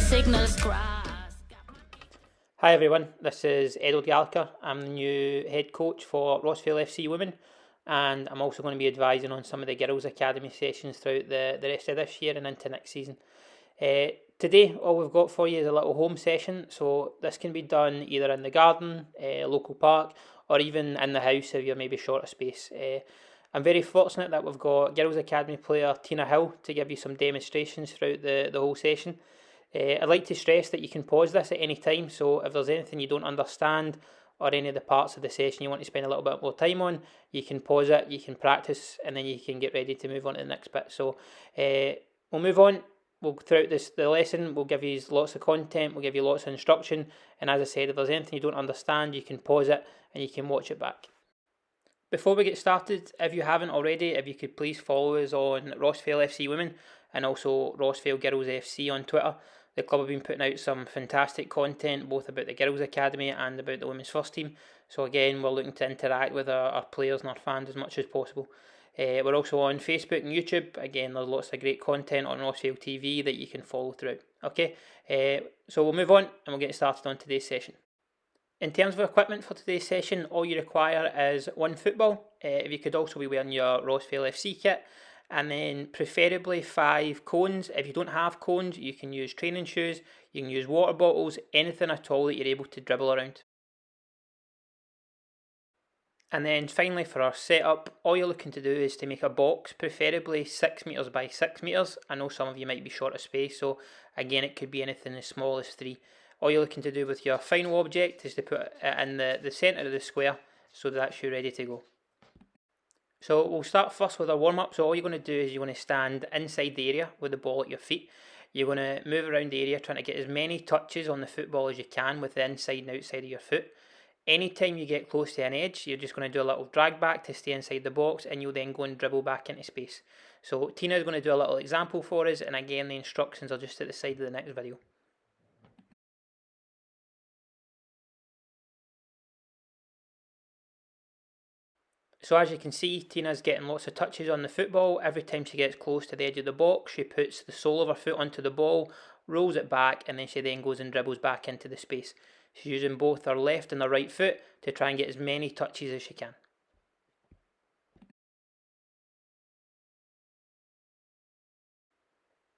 signals cross. Hi everyone, this is Gallagher. I'm the new head coach for Rossvale FC Women, and I'm also going to be advising on some of the Girls Academy sessions throughout the rest of this year and into next season. Today, all we've got for you is a little home session, so this can be done either in the garden, local park, or even in the house if you're maybe short of space. I'm very fortunate that we've got Girls Academy player Tina Hill to give you some demonstrations throughout the whole session. I'd like to stress that you can pause this at any time, so if there's anything you don't understand or any of the parts of the session you want to spend a little bit more time on, you can pause it, you can practice, and then you can get ready to move on to the next bit. So we'll move on. Throughout the lesson, we'll give you lots of content, we'll give you lots of instruction, and as I said, if there's anything you don't understand, you can pause it and you can watch it back. Before we get started, if you haven't already, if you could please follow us on Rossvale FC Women and also Rossvale Girls FC on Twitter. The club have been putting out some fantastic content, both about the Girls Academy and about the Women's First Team. So again, we're looking to interact with our players and our fans as much as possible. We're also on Facebook and YouTube. Again, there's lots of great content on Rossvale TV that you can follow throughout. Okay, so we'll move on and we'll get started on today's session. In terms of equipment for today's session, all you require is one football. If you could also be wearing your Rossvale FC kit, and then preferably 5 cones. If you don't have cones, you can use training shoes, you can use water bottles, anything at all that you're able to dribble around. And then finally for our setup, all you're looking to do is to make a box, preferably 6 metres by 6 metres. I know some of you might be short of space, so again it could be anything as small as 3. All you're looking to do with your final object is to put it in the centre of the square so that's you ready to go. So we'll start first with a warm-up. So all you're going to do is you're going to stand inside the area with the ball at your feet. You're going to move around the area trying to get as many touches on the football as you can with the inside and outside of your foot. Anytime you get close to an edge, you're just going to do a little drag back to stay inside the box, and you'll then go and dribble back into space. So Tina's going to do a little example for us, and again the instructions are just at the side of the next video. So as you can see, Tina's getting lots of touches on the football. Every time she gets close to the edge of the box, she puts the sole of her foot onto the ball, rolls it back, and then she then goes and dribbles back into the space. She's using both her left and her right foot to try and get as many touches as she can.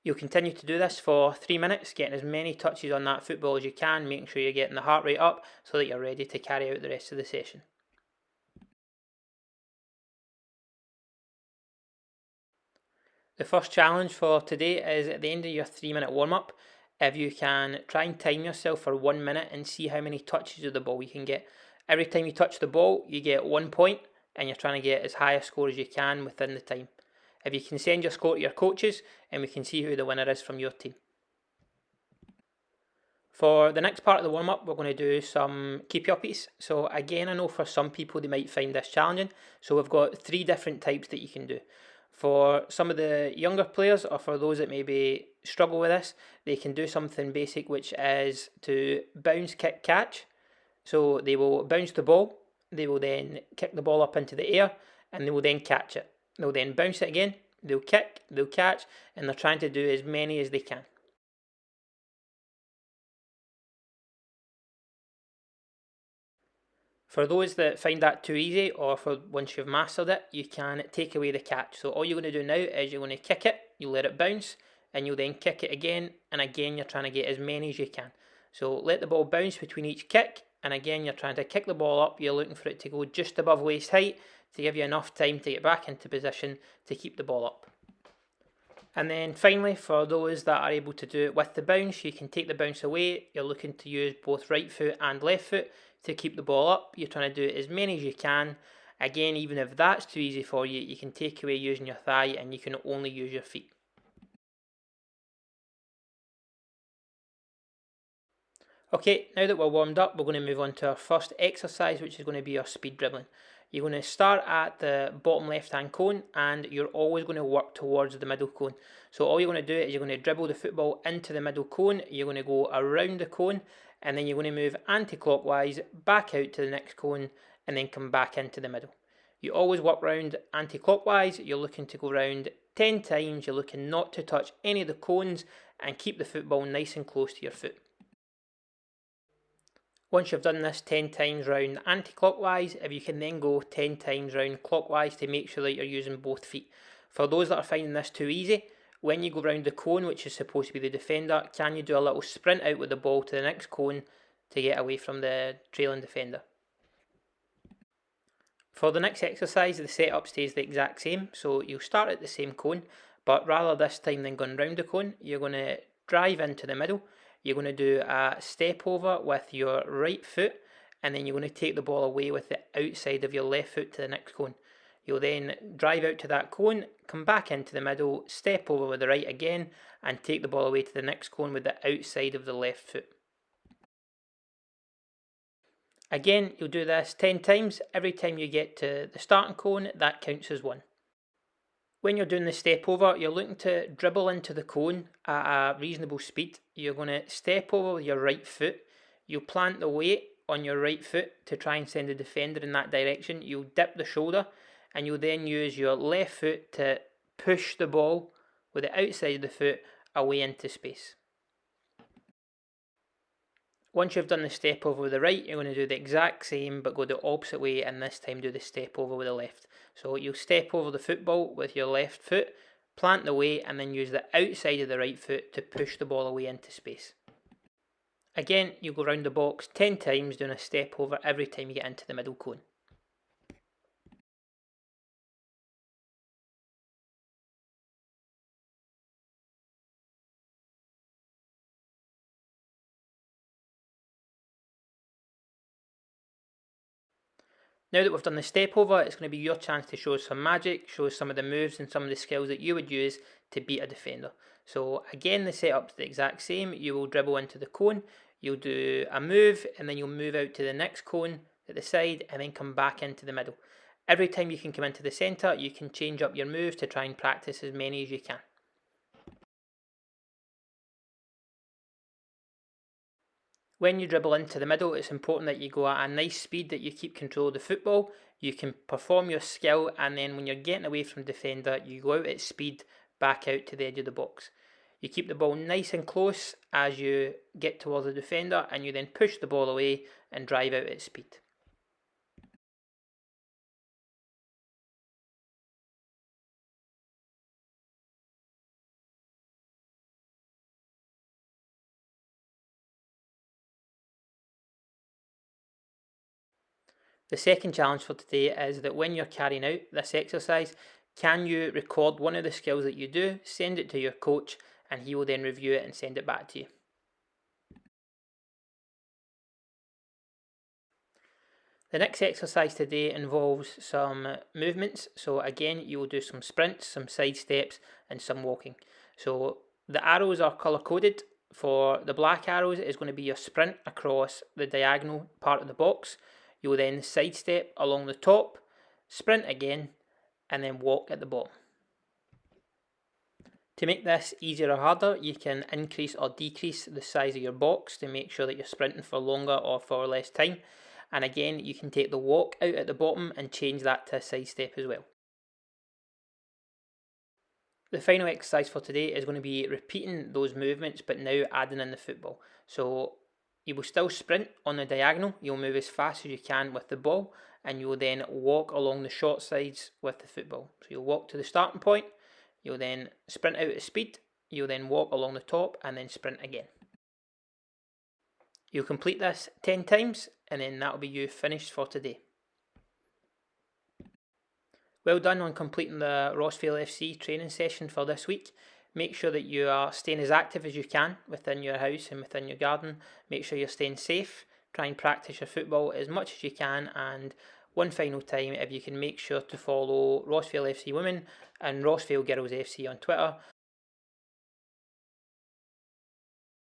You'll continue to do this for 3 minutes, getting as many touches on that football as you can, making sure you're getting the heart rate up so that you're ready to carry out the rest of the session. The first challenge for today is at the end of your 3-minute warm-up, if you can try and time yourself for 1 minute and see how many touches of the ball you can get. Every time you touch the ball, you get 1 point, and you're trying to get as high a score as you can within the time. If you can send your score to your coaches, and we can see who the winner is from your team. For the next part of the warm-up, we're going to do some keep uppies. So again, I know for some people they might find this challenging, so we've got 3 different types that you can do. For some of the younger players, or for those that maybe struggle with this, they can do something basic, which is to bounce, kick, catch. So they will bounce the ball, they will then kick the ball up into the air, and they will then catch it. They'll then bounce it again, they'll kick, they'll catch, and they're trying to do as many as they can. For those that find that too easy, or for once you've mastered it, you can take away the catch. So all you're going to do now is you're going to kick it, you let it bounce, and you'll then kick it again, and again you're trying to get as many as you can. So let the ball bounce between each kick, and again you're trying to kick the ball up, you're looking for it to go just above waist height to give you enough time to get back into position to keep the ball up. And then finally, for those that are able to do it with the bounce, you can take the bounce away. You're looking to use both right foot and left foot to keep the ball up. You're trying to do it as many as you can. Again, even if that's too easy for you, you can take away using your thigh and you can only use your feet. Okay, now that we're warmed up, we're going to move on to our first exercise, which is going to be our speed dribbling. You're going to start at the bottom left hand cone, and you're always going to work towards the middle cone. So all you're going to do is you're going to dribble the football into the middle cone, you're going to go around the cone, and then you're going to move anti-clockwise back out to the next cone, and then come back into the middle. You always work round anti-clockwise, you're looking to go round 10 times, you're looking not to touch any of the cones, and keep the football nice and close to your foot. Once you've done this 10 times round anti-clockwise, if you can then go 10 times round clockwise to make sure that you're using both feet. For those that are finding this too easy, when you go round the cone, which is supposed to be the defender, can you do a little sprint out with the ball to the next cone to get away from the trailing defender? For the next exercise, the setup stays the exact same, so you'll start at the same cone, but rather this time than going round the cone, you're going to drive into the middle. You're going to do a step over with your right foot, and then you're going to take the ball away with the outside of your left foot to the next cone. You'll then drive out to that cone, come back into the middle, step over with the right again, and take the ball away to the next cone with the outside of the left foot. Again, you'll do this 10 times. Every time you get to the starting cone, that counts as one. When you're doing the step over, you're looking to dribble into the cone at a reasonable speed. You're going to step over with your right foot. You'll plant the weight on your right foot to try and send the defender in that direction. You'll dip the shoulder, and you'll then use your left foot to push the ball with the outside of the foot away into space. Once you've done the step over with the right, you're going to do the exact same but go the opposite way, and this time do the step over with the left. So you'll step over the football with your left foot, plant the weight, and then use the outside of the right foot to push the ball away into space. Again, you'll go round the box 10 times doing a step over every time you get into the middle cone. Now that we've done the step over, it's going to be your chance to show some magic, show some of the moves and some of the skills that you would use to beat a defender. So again, the setup's the exact same. You will dribble into the cone, you'll do a move, and then you'll move out to the next cone at the side and then come back into the middle. Every time you can come into the centre, you can change up your moves to try and practice as many as you can. When you dribble into the middle, it's important that you go at a nice speed, that you keep control of the football. You can perform your skill, and then when you're getting away from defender, you go out at speed back out to the edge of the box. You keep the ball nice and close as you get towards the defender, and you then push the ball away and drive out at speed. The second challenge for today is that when you're carrying out this exercise, can you record one of the skills that you do, send it to your coach, and he will then review it and send it back to you. The next exercise today involves some movements. So again, you will do some sprints, some side steps, and some walking. So the arrows are colour coded. For the black arrows, it is going to be your sprint across the diagonal part of the box. You will then sidestep along the top, sprint again, and then walk at the bottom. To make this easier or harder, you can increase or decrease the size of your box to make sure that you're sprinting for longer or for less time. And again, you can take the walk out at the bottom and change that to a sidestep as well. The final exercise for today is going to be repeating those movements, but now adding in the football. So you will still sprint on the diagonal, you'll move as fast as you can with the ball, and you will then walk along the short sides with the football. So you'll walk to the starting point, you'll then sprint out at speed, you'll then walk along the top and then sprint again. You'll complete this 10 times and then that'll be you finished for today. Well done on completing the Rossvale FC training session for this week. Make sure that you are staying as active as you can within your house and within your garden. Make sure you're staying safe. Try and practice your football as much as you can. And one final time, if you can make sure to follow Rossvale FC Women and Rossvale Girls FC on Twitter,